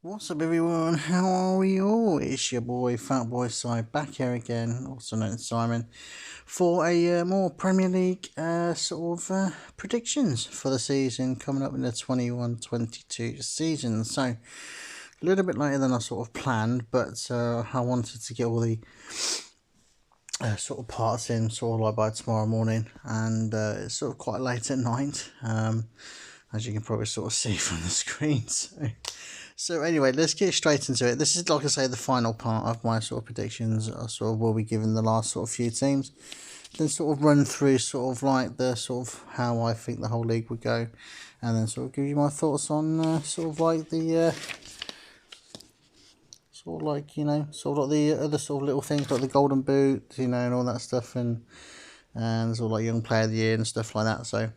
What's up, everyone? How are we all? It's your boy Fat Boy Side back here again, also known as Simon, for a more Premier League predictions for the season coming up in the 21-22 season. So a little bit later than I sort of planned, but I wanted to get all the parts in sort of like by tomorrow morning, and it's sort of quite late at night, as you can probably sort of see from the screen. So anyway, let's get straight into it. This is, like I say, the final part of my sort of predictions. I sort of will be giving the last sort of few teams, then sort of run through sort of like the sort of how I think the whole league would go, and then sort of give you my thoughts on sort of like the sort of like sort of like the other sort of little things like the golden boot, and all that stuff, and sort of like young player of the year and stuff like that. So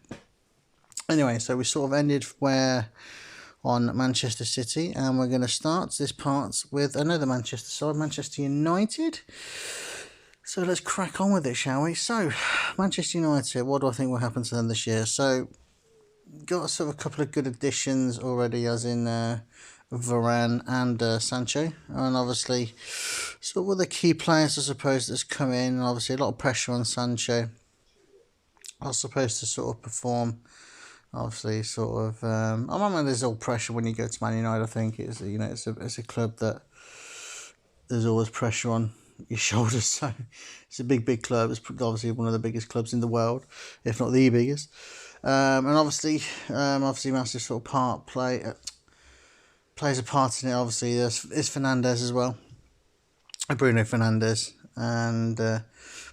anyway, so we sort of ended where on Manchester City, and we're going to start this part with another Manchester side, Manchester United. So let's crack on with it, shall we? So, Manchester United, what do I think will happen to them this year? So, got sort of a couple of good additions already, as in Varane and Sancho, and obviously, sort of with the key players, I suppose, that's come in. Obviously, a lot of pressure on Sancho. I supposed to sort of perform. Obviously, sort of. I remember there's all pressure when you go to Man United. I think it's a club that there's always pressure on your shoulders. So it's a big club. It's obviously one of the biggest clubs in the world, if not the biggest. And obviously, massive sort of plays a part in it. Obviously, there's Fernandes as well, Bruno Fernandes, and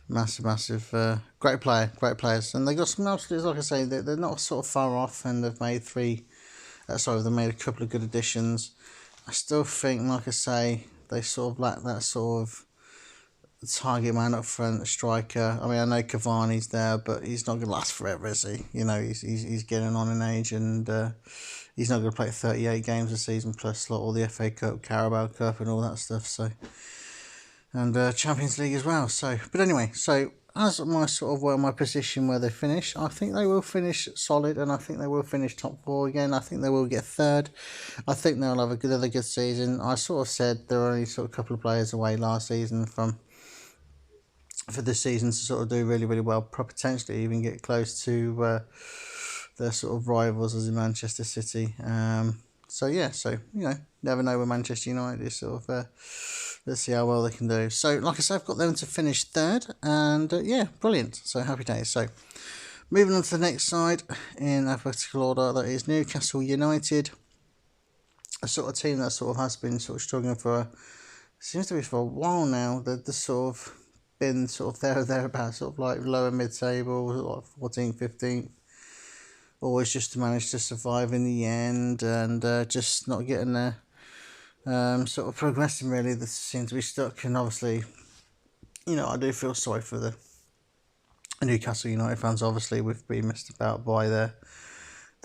massive, great players, and they got some absolutely, like I say, they're not sort of far off, and they've made they've made a couple of good additions. I still think, like I say, they sort of lack that sort of target man up front, a striker. I mean, I know Cavani's there, but he's not going to last forever, is he? He's getting on in age, and he's not going to play 38 games a season plus like all the FA Cup, Carabao Cup, and all that stuff. So, and Champions League as well. So, but anyway, so as my sort of my position where they finish, I think they will finish solid, and I think they will finish top four again. I think they will get third. I think they'll have another good season. I sort of said there were only sort of a couple of players away last season for this season to sort of do really well, potentially even get close to their sort of rivals as in Manchester City. So never know with Manchester United is sort of. Let's see how well they can do. So, like I said, I've got them to finish third, and brilliant. So, happy days. So, moving on to the next side in alphabetical order, that is Newcastle United, a sort of team that sort of has been sort of struggling seems to be for a while now. They've sort of been sort of there or thereabouts, sort of like lower mid-table, like 14th, 15th. Always just to manage to survive in the end, and just not getting there. Sort of progressing really, they seem to be stuck, and obviously, I do feel sorry for the Newcastle United fans. Obviously, we've been messed about by their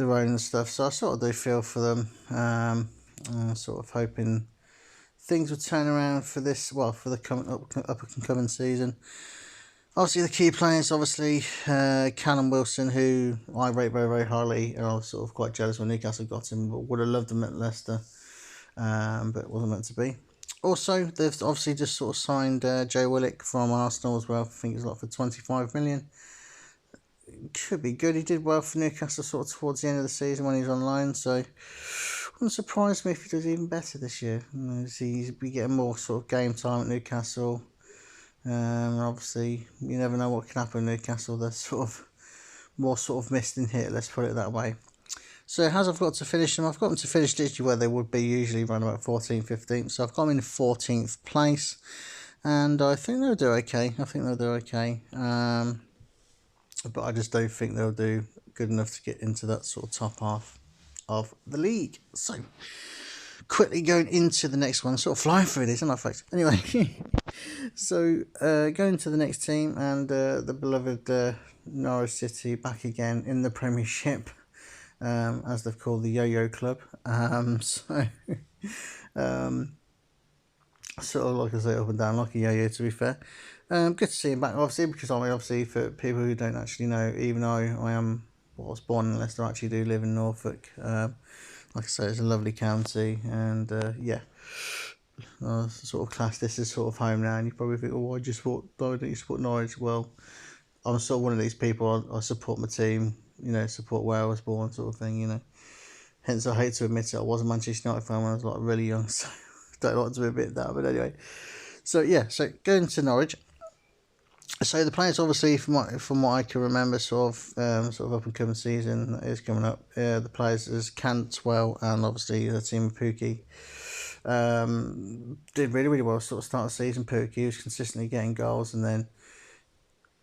own and stuff, so I sort of do feel for them. I'm sort of hoping things would turn around for this, for the coming season. Obviously, the key players, Callum Wilson, who I rate very highly, and I was sort of quite jealous when Newcastle got him, but would have loved him at Leicester. But it wasn't meant to be. Also, they've obviously just sort of signed Joe Willock from Arsenal as well. I think it's like for 25 million. Could be good. He did well for Newcastle sort of towards the end of the season when he was on loan, so wouldn't surprise me if he does even better this year. He's be getting more sort of game time at Newcastle. Obviously, you never know what can happen at Newcastle. They're sort of more sort of missed and hit, let's put it that way. So how's I've got to finish them? I've got them to finish literally where they would be usually, around about 14th, 15th. So I've got them in 14th place, and I think they'll do okay. But I just don't think they'll do good enough to get into that sort of top half of the league. So quickly going into the next one, sort of flying through this, isn't I, folks? Anyway, so going to the next team, and the beloved Norwich City back again in the Premiership. As they've called the Yo-Yo Club. Sort of like I say, up and down like a yo-yo, to be fair. Good to see him back, obviously, because obviously for people who don't actually know, even though I was born in Leicester, I actually do live in Norfolk. like I say, it's a lovely county, and yeah, sort of class this is sort of home now. And you probably think, oh, why don't you support Norwich? Well, I'm sort of one of these people. I support my team, support where I was born, sort of thing. Hence, I hate to admit it, I was a Manchester United fan when I was like really young, so don't like to admit that. But anyway, so yeah, so going to Norwich. So the players, obviously, from what I can remember, sort of up and coming season is coming up. The players is Cantwell and obviously the team of Pukki. Did really, really well sort of start the season. Pukki was consistently getting goals, and then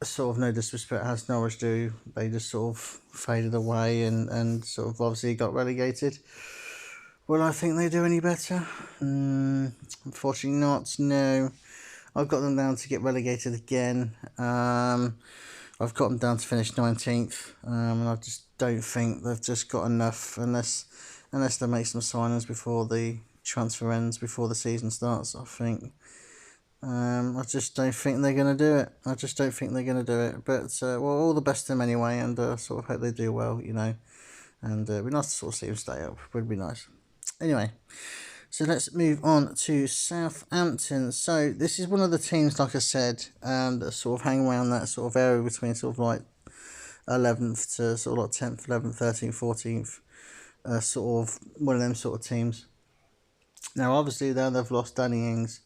sort of, no disrespect as Norwich do, they just sort of faded away and sort of obviously got relegated. Will I think they do any better? Unfortunately not, no. I've got them down to get relegated again. I've got them down to finish 19th, and I just don't think they've just got enough unless they make some signings before the transfer ends, before the season starts. I think I just don't think they're going to do it. I just don't think they're going to do it. But well, all the best to them anyway, and sort of hope they do well, And it'd be nice to sort of see them stay up. Would be nice. Anyway. So let's move on to Southampton. So this is one of the teams, like I said, that sort of hang around that sort of area between sort of like 11th to sort of like 10th, 11th, 13th, 14th. Sort of one of them sort of teams. Now, obviously, now they've lost Danny Ings,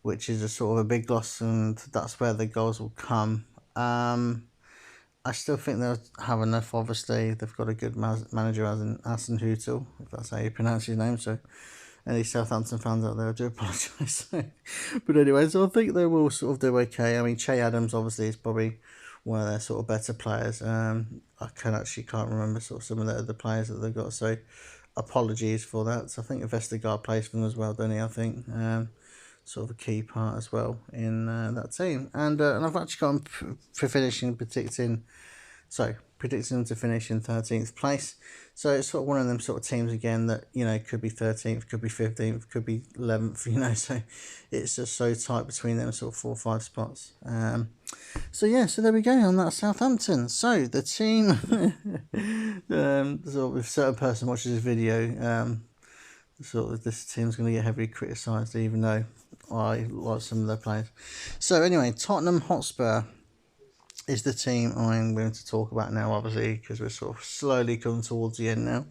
which is a sort of a big loss, and that's where the goals will come. I still think they'll have enough. Obviously, they've got a good manager as in Hasenhüttl, if that's how you pronounce his name. So any Southampton fans out there, I do apologise. But anyway, so I think they will sort of do okay. I mean, Che Adams obviously is probably one of their sort of better players. I can't remember sort of some of the other players that they've got. So apologies for that. So I think Vestergaard plays for them as well, doesn't he? I think sort of a key part as well in that team. And I've actually got them predicting them to finish in 13th place. So it's sort of one of them sort of teams again that, could be 13th, could be 15th, could be 11th, so it's just so tight between them sort of 4 or 5 spots. So there we go on that Southampton. So the team, sort of if a certain person watches this video, sort of this team's going to get heavily criticised, even though I like some of their players. So anyway, Tottenham Hotspur is the team I'm going to talk about now, obviously, because we're sort of slowly coming towards the end now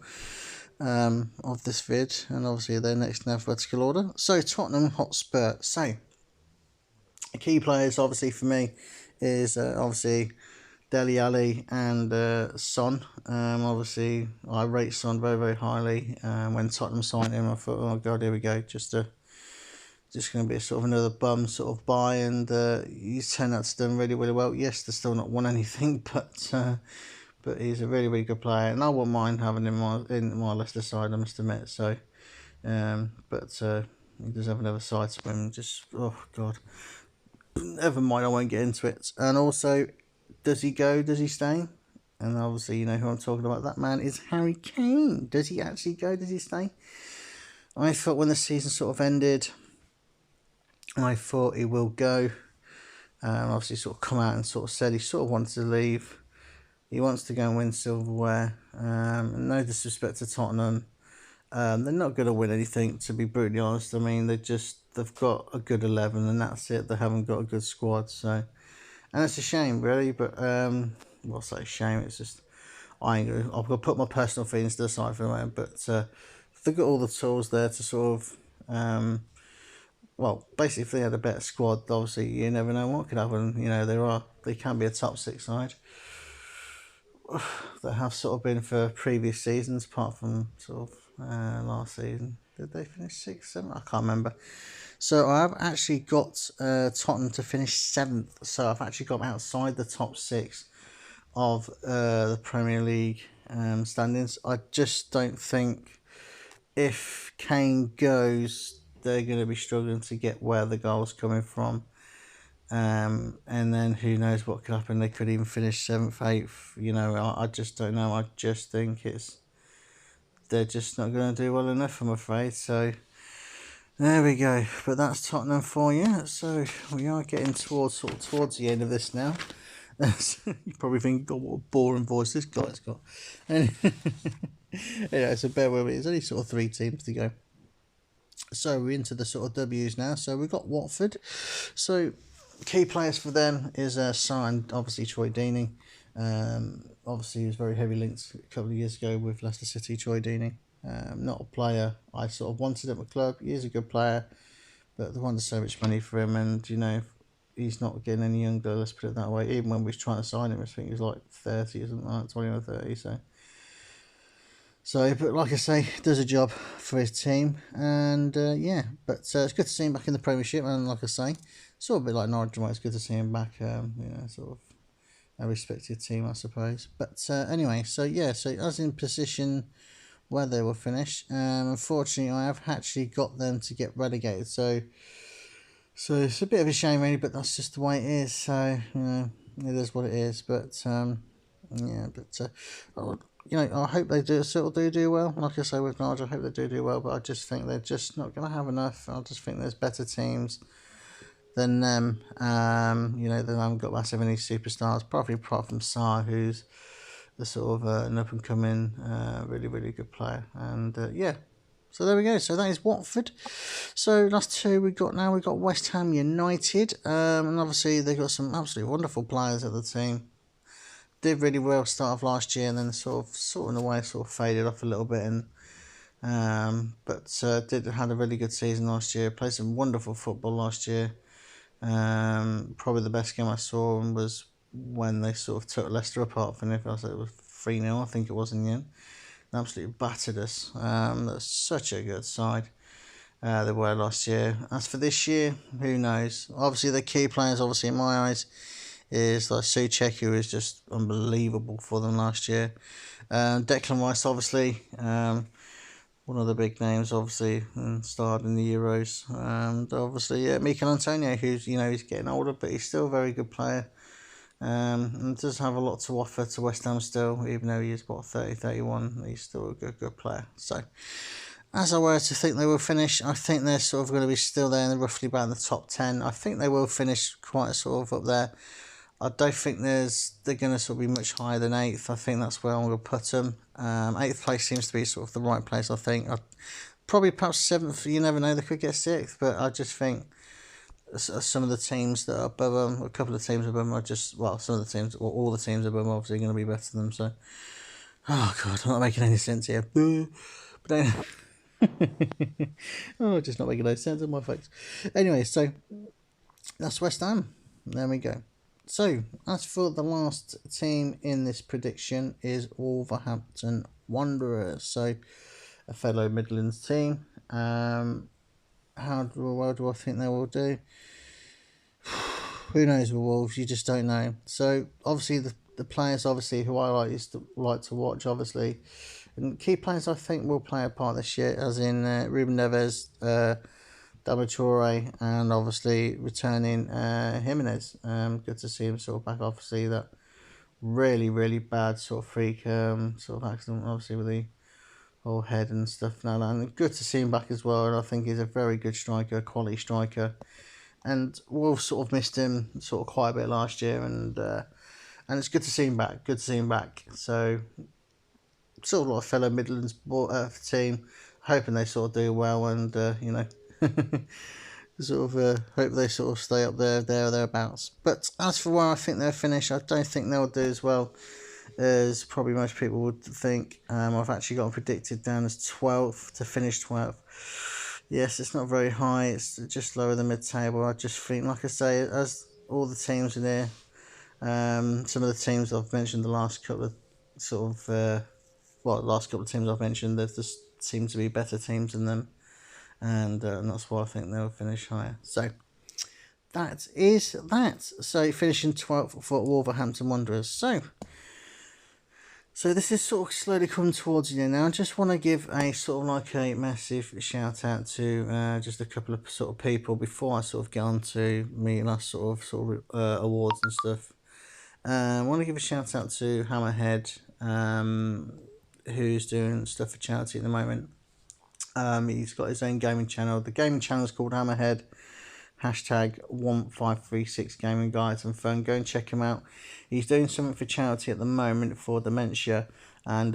of this vid, and obviously they're next in alphabetical order. So Tottenham Hotspur. So key players, obviously for me, is obviously Dele Alli and Son. Obviously, I rate Son very, very highly. When Tottenham signed him, I thought, oh god, here we go, just going to be a sort of another bum sort of buy, and he's turned out to done really, really well. Yes, they're still not won anything, but he's a really, really good player, and I wouldn't mind having him in my Leicester side, I must admit. So, but he does have another side to him. Just, oh god, never mind, I won't get into it. And also, does he go? Does he stay? And obviously, you know who I'm talking about. That man is Harry Kane. Does he actually go? Does he stay? I thought when the season sort of ended, I thought he will go. Obviously, sort of come out and sort of said he sort of wants to leave. He wants to go and win silverware. No disrespect to Tottenham. They're not going to win anything, to be brutally honest. I mean, they've got a good 11 and that's it. They haven't got a good squad. So, and it's a shame, really. But, well, I say shame. It's just, I've got to put my personal feelings to the side for the moment. But they've got all the tools there to sort of... well, basically, if they had a better squad, obviously, you never know what could happen. They can be a top 6 side. They have sort of been for previous seasons, apart from sort of last season. Did they finish 6th, 7th? I can't remember. So I've actually got Tottenham to finish 7th. So I've actually got them outside the top 6 of the Premier League standings. I just don't think if Kane goes, they're going to be struggling to get where the goal's coming from. And then who knows what could happen. They could even finish 7th, 8th. I just don't know. I just think they're just not going to do well enough, I'm afraid. So there we go. But that's Tottenham for you. So we are getting towards the end of this now. You probably think, God, what a boring voice this guy's got. Anyway, so bear with me. There's only sort of 3 teams to go. So we're into the sort of W's now. So we've got Watford. So key players for them is signed, obviously, Troy Deeney. Obviously, he was very heavy linked a couple of years ago with Leicester City, Troy Deeney. Not a player I sort of wanted at my club. He is a good player, but they wanted so much money for him, and he's not getting any younger. Let's put it that way. Even when we was trying to sign him, I think he was like 30 or something, like 20 or 30. So, but like I say, does a job for his team, and yeah. But it's good to see him back in the Premiership, and like I say, sort of a bit like Norwich. It's good to see him back. Sort of a respected team, I suppose. But anyway, so yeah, so I was in position where they will finish. Unfortunately, I have actually got them to get relegated. So it's a bit of a shame, really, but that's just the way it is. So it is what it is. But yeah, but I hope they do well. Like I say with Norwich, I hope they do well. But I just think they're just not going to have enough. I just think there's better teams than them. They haven't got massive any superstars, probably apart from Sarr, who's the sort of an up and coming, really, really good player. And yeah, so there we go. So that is Watford. So last 2 we've got West Ham United. And obviously they've got some absolutely wonderful players at the team. Did really well start of last year, and then sort of in a way faded off a little bit. And had a really good season last year. Played some wonderful football last year. Probably the best game I saw was when they sort of took Leicester apart for Newcastle. I said it was 3-0, I think it was in the end. They absolutely battered us. That's such a good side they were last year. As for this year, who knows? Obviously, the key players, obviously in my eyes, is like Souček, who is just unbelievable for them last year. Declan Rice, obviously, one of the big names, obviously, and starred in the Euros. And obviously, Mikel Antonio, who's he's getting older, but he's still a very good player. And does have a lot to offer to West Ham still, even though he is 30, 31. He's still a good player. So, as I were to think they will finish, I think they're sort of going to be still there in roughly about the top 10. I think they will finish quite sort of up there. I don't think they're going to sort of be much higher than 8th. I think that's where I'm going to put them. 8th place seems to be sort of the right place, I think. Probably perhaps 7th, you never know, they could get 6th, but I just think some of the teams that are above them, a couple of teams above them are just, well, some of the teams, or all the teams above them are obviously going to be better than them, so. Oh, God, I'm not making any sense here. But anyway. Just not making any sense on my face. Anyway, so that's West Ham. There we go. So, as for the last team in this prediction is Wolverhampton Wanderers. So, a fellow Midlands team. How well do I think they will do? Who knows with Wolves? You just don't know. So, obviously, the players, obviously, who I like to watch, obviously. And key players I think will play a part this year, as in Ruben Neves, Dama Traore, and obviously returning Jimenez. Good to see him sort of back. Obviously, that really, really bad sort of freak sort of accident, obviously, with the whole head and stuff. Now, and good to see him back as well. And I think he's a very good striker, quality striker. And Wolves sort of missed him sort of quite a bit last year, and it's good to see him back. Good to see him back. So, sort of like a fellow Midlands team, hoping they sort of do well, and sort of hope they sort of stay up there or thereabouts. But as for where I think they'll finish, I don't think they'll do as well as probably most people would think. I've actually got them predicted down as 12th to finish 12th. Yes, it's not very high. It's just lower than mid-table. I just think, like I say, as all the teams in there, some of the teams I've mentioned the last couple of last couple of teams I've mentioned, there just seem to be better teams than them, and that's why I think they'll finish higher. So that is that. So finishing 12th for Wolverhampton Wanderers. So this is sort of slowly coming towards you now. I just want to give a sort of like a massive shout out to just a couple of sort of people before I sort of get on to me last sort of awards and stuff. I want to give a shout out to Hammerhead, who's doing stuff for charity at the moment. He's got his own gaming channel. The gaming channel is called Hammerhead. #1536 Gaming Guides and Fun. Go and check him out. He's doing something for charity at the moment for dementia, and